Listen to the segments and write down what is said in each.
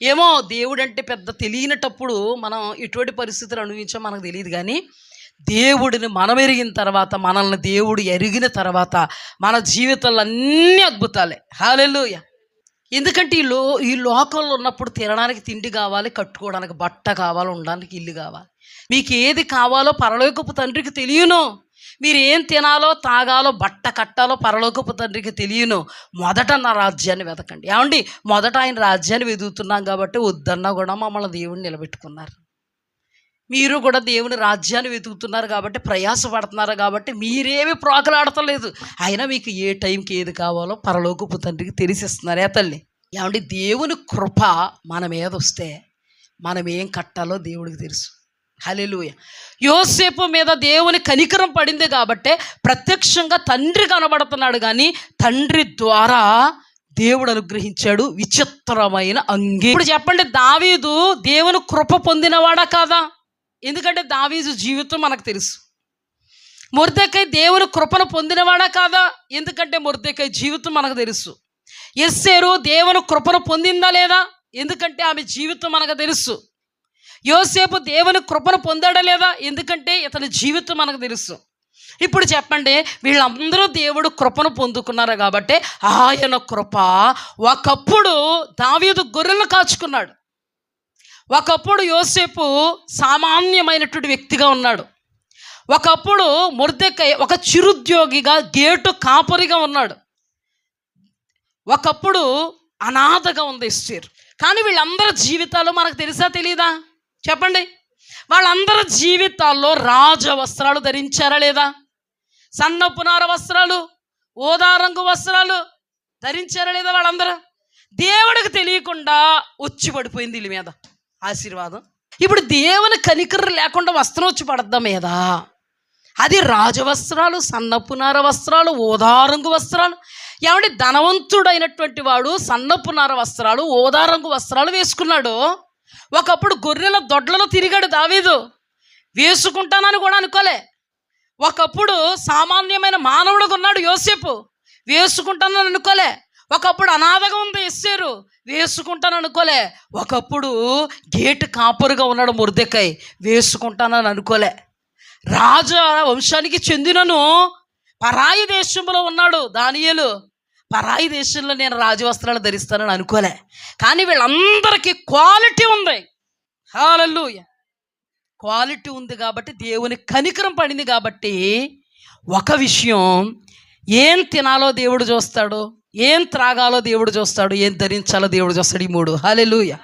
ఏమో దేవుడు అంటే పెద్ద తెలియనటప్పుడు మనం ఎటువంటి పరిస్థితులు అనుభవించామో మనకు తెలియదు. కానీ దేవుడిని మనం ఎరిగిన తర్వాత, మనల్ని దేవుడు ఎరిగిన తర్వాత మన జీవితాల్లో అన్నీ అద్భుతాలే. హల్లెలూయా. ఎందుకంటే ఈ లోకంలో ఉన్నప్పుడు తినడానికి తిండి కావాలి, కట్టుకోవడానికి బట్ట కావాలి, ఉండడానికి ఇల్లు కావాలి. మీకు ఏది కావాలో పరలోకపు తండ్రికి తెలియను. మీరు ఏం తినాలో, తాగాలో, బట్ట కట్టాలో పరలోకపు తండ్రికి తెలియను. మొదట నా రాజ్యాన్ని వెతకండి. ఏమండి, మొదట ఆయన రాజ్యాన్ని వెతుకుతున్నాం కాబట్టి వద్దన్నా కూడా మమ్మల్ని దేవుడిని నిలబెట్టుకున్నారు. మీరు కూడా దేవుని రాజ్యాన్ని వెతుకుతున్నారు కాబట్టి, ప్రయాసపడుతున్నారు కాబట్టి మీరేమి ప్రోకలాడతలేదు. అయినా మీకు ఏ టైంకి ఏది కావాలో పరలోకపు తండ్రికి తెలిసిస్తున్నారు. తల్లి ఏమండి, దేవుని కృప మన మీద వస్తే మనం ఏం కట్టాలో దేవుడికి తెలుసు. హల్లెలూయా. యోసేపు మీద దేవుని కనికరం పడింది కాబట్టే ప్రత్యక్షంగా తండ్రి కనబడుతున్నాడు. కానీ తండ్రి ద్వారా దేవుడు అనుగ్రహించాడు విచిత్రమైన అంగి. ఇప్పుడు చెప్పండి, దావీదు దేవుని కృప పొందినవాడా కాదా? ఎందుకంటే దావీదు జీవితం మనకు తెలుసు. మొర్దెకై దేవుని కృపను పొందినవాడా కాదా? ఎందుకంటే మొర్దెకై జీవితం మనకు తెలుసు. ఎస్తేరు దేవుని కృపను పొందిందా లేదా? ఎందుకంటే ఆమె జీవితం మనకు తెలుసు. యోసేపు దేవుని కృపను పొందాడా లేదా? ఎందుకంటే ఇతని జీవితం మనకు తెలుసు. ఇప్పుడు చెప్పండి, వీళ్ళందరూ దేవుడు కృపను పొందుకున్నారు కాబట్టి ఆయన కృప. ఒకప్పుడు దావీదు గొర్రెలను కాచుకున్నాడు. ఒకప్పుడు యోసేపు సామాన్యమైనటువంటి వ్యక్తిగా ఉన్నాడు. ఒకప్పుడు మొర్దెకై ఒక చిరుద్యోగిగా, గేటు కాపరిగా ఉన్నాడు. ఒకప్పుడు అనాథగా ఉంది ఎస్తేరు. కానీ వీళ్ళందరి జీవితాలు మనకు తెలుసా తెలీదా? చెప్పండి. వాళ్ళందరి జీవితాల్లో రాజవస్త్రాలు ధరించారా లేదా? సన్నపు నార వస్త్రాలు, ఓదారంగు వస్త్రాలు ధరించారా లేదా? వాళ్ళందరూ దేవుడికి తెలియకుండా వచ్చి పడిపోయింది వీళ్ళ మీద ఆశీర్వాదం. ఇప్పుడు దేవుని కనికరం లేకుండా వస్త్రం వచ్చి పడద్దా మీద? అది రాజవస్త్రాలు, సన్నపు నార వస్త్రాలు, ఓదారంగు వస్త్రాలు. ఏమంటే ధనవంతుడైనటువంటి వాడు సన్నపు నార వస్త్రాలు, ఓదారంగు వస్త్రాలు వేసుకున్నాడు. ఒకప్పుడు గొర్రెల దొడ్లలో తిరిగాడు దావీదు. వేసుకుంటానని కూడా అనుకోలే. ఒకప్పుడు సామాన్యమైన మానవుడుగా ఉన్నాడు యోసేపు. వేసుకుంటానని అనుకోలే. ఒకప్పుడు అనాథగా ఉంది ఎస్తేరు. వేసుకుంటాను అనుకోలే. ఒకప్పుడు గేటు కాపరుగా ఉన్నాడు మొర్దెకై. వేసుకుంటానని అనుకోలే. రాజ వంశానికి చెందినను పరాయి దేశంలో ఉన్నాడు దానియేలు. పరాయి దేశంలో నేను రాజవస్త్రాలు ధరిస్తానని అనుకోలే. కానీ వీళ్ళందరికీ క్వాలిటీ ఉంది. హల్లెలూయా. క్వాలిటీ ఉంది కాబట్టి, దేవుని కనికరం పడింది కాబట్టి, ఒక విషయం, ఏం తినాలో దేవుడు చూస్తాడు, ఏం త్రాగాలో దేవుడు చూస్తాడు, ఏం ధరించాలో దేవుడు చూస్తాడు. ఈ మూడు. హల్లెలూయా.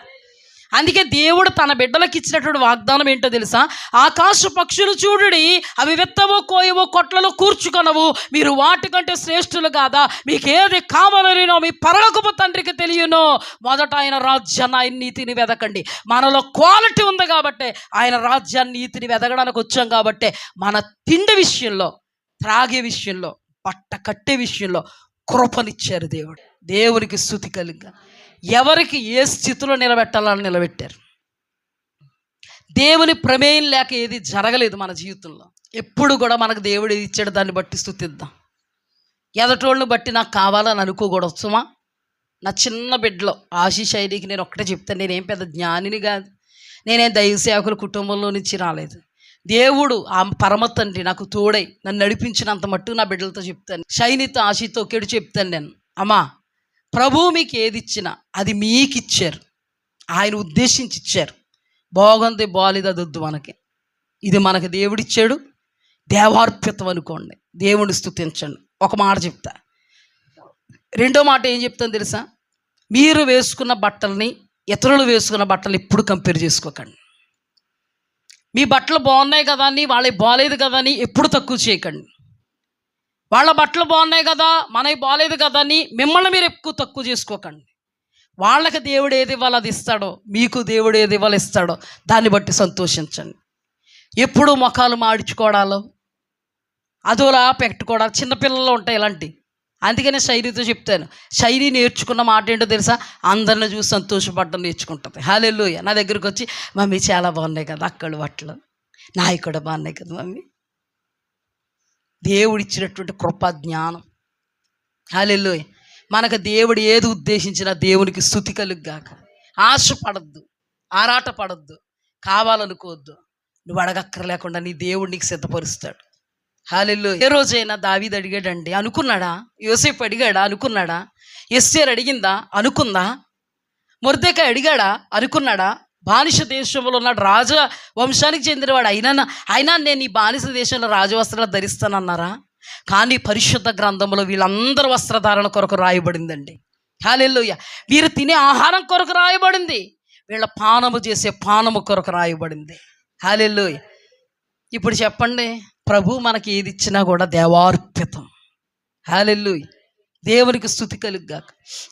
అందుకే దేవుడు తన బిడ్డలకు ఇచ్చినటువంటి వాగ్దానం ఏంటో తెలుసా? ఆకాశ పక్షులు చూడుడి, అవి విత్తవో, కోయవో, కొట్లలో కూర్చుకొనవు, మీరు వాటికంటే శ్రేష్ఠులు కాదా? మీకు ఏది కావాలనో మీ పరలోకపు తండ్రికి తెలియను. మొదట ఆయన రాజ్యాన్ని, ఆయన నీతిని వెదకండి. మనలో క్వాలిటీ ఉంది కాబట్టి, ఆయన రాజ్యాన్ని, నీతిని వెదకడానికి వచ్చాం కాబట్టి, మన తిండి విషయంలో, త్రాగే విషయంలో, బట్ట కట్టే విషయంలో కృపనిచ్చారు దేవుడు. దేవునికి స్తుతి కలుగా. ఎవరికి ఏ స్థితిలో నిలబెట్టాలని నిలబెట్టారు. దేవుని ప్రమేయం లేక ఏది జరగలేదు మన జీవితంలో. ఎప్పుడు కూడా మనకు దేవుడు ఏది ఇచ్చాడు దాన్ని బట్టి స్తుతిద్దాం. ఎదటోళ్ళని బట్టి నాకు కావాలని అనుకోకూడదు. సుమా, నా చిన్న బిడ్డలో ఆశీష్ ఐడికి నేను ఒక్కటే చెప్తాను, నేనేం పెద్ద జ్ఞానిని కాదు, నేనేం దైవసేవకుల కుటుంబంలో నుంచి రాలేదు. దేవుడు ఆ పరమ తండ్రి నాకు తోడై నన్ను నడిపించినంత మట్టు నా బిడ్డలతో చెప్తాను. షైనితో, ఆశీతో ఒకేడు చెప్తాను నేను, అమ్మా, ప్రభువు మీకు ఏది ఇచ్చినా అది మీకు ఇచ్చారు, ఆయన ఉద్దేశించి ఇచ్చారు. బాగుంది బాలేదు అది వద్దు మనకి. ఇది మనకి దేవుడిచ్చాడు, దేవార్పితం అనుకోండి, దేవుని స్తుతించండి. ఒక మాట చెప్తా. రెండో మాట ఏం చెప్తాను తెలుసా? మీరు వేసుకున్న బట్టల్ని ఇతరులు వేసుకున్న బట్టలు ఎప్పుడు కంపేర్ చేసుకోకండి. మీ బట్టలు బాగున్నాయి కదా అని, వాళ్ళకి బాగాలేదు కదా అని ఎప్పుడు తక్కువ చేయకండి. వాళ్ళ బట్టలు బాగున్నాయి కదా, మనకి బాగాలేదు కదా అని మిమ్మల్ని మీరు ఎక్కువ తక్కువ చేసుకోకండి. వాళ్ళకి దేవుడు ఏది ఇవ్వాలి అది ఇస్తాడో, మీకు దేవుడు ఏది ఇవ్వాలి ఇస్తాడో దాన్ని బట్టి సంతోషించండి. ఎప్పుడు ముఖాలు మాడించుకోవడాలు, అదోలా పెట్టుకోవడాలు చిన్నపిల్లల్లో ఉంటాయి ఇలాంటి. అందుకనే శైలితో చెప్తాను, శైలి నేర్చుకున్న మాట ఏంటో తెలుసా? అందరిని చూసి సంతోషపడడం నేర్చుకుంటుంది. హల్లెలూయా. నా దగ్గరికి వచ్చి, మమ్మీ చాలా బాగున్నాయి కదా అక్కడి బట్టలు, నాయి కూడా బాగున్నాయి కదా మమ్మీ. దేవుడిచ్చినటువంటి కృపా జ్ఞానం. హల్లెలూయా. మనకు దేవుడు ఏది ఉద్దేశించినా దేవునికి స్తుతి కలుగుగాక. ఆశపడద్దు, ఆరాట పడద్దు, కావాలనుకోవద్దు. నువ్వు అడగక్కర్లేకుండా నీ దేవుడు నీకు సిద్ధపరుస్తాడు. హల్లెలూయా. ఏ రోజైనా దావీదు అడిగాడండి? అనుకున్నాడా? యోసేపు అడిగాడా? అనుకున్నాడా? ఎస్తేరు అడిగిందా? అనుకుందా? మొర్దెకాయి అడిగాడా? అనుకున్నాడా? బానిస దేశంలో ఉన్నాడు, రాజ వంశానికి చెందినవాడు, అయినా నేను ఈ బానిస దేశంలో రాజవస్త్రాలు ధరిస్తానన్నారా? కానీ పరిశుద్ధ గ్రంథంలో వీళ్ళందరూ వస్త్రధారణ కొరకు రాయబడిందండి. హల్లెలూయా. వీరు తినే ఆహారం కొరకు రాయబడింది, వీళ్ళ పానము చేసే పానము కొరకు రాయబడింది. హల్లెలూయా. ఇప్పుడు చెప్పండి, ప్రభు మనకి ఏది ఇచ్చినా కూడా దేవార్పితం. హల్లెలూయా. దేవునికి స్తుతి కలుగుగాక.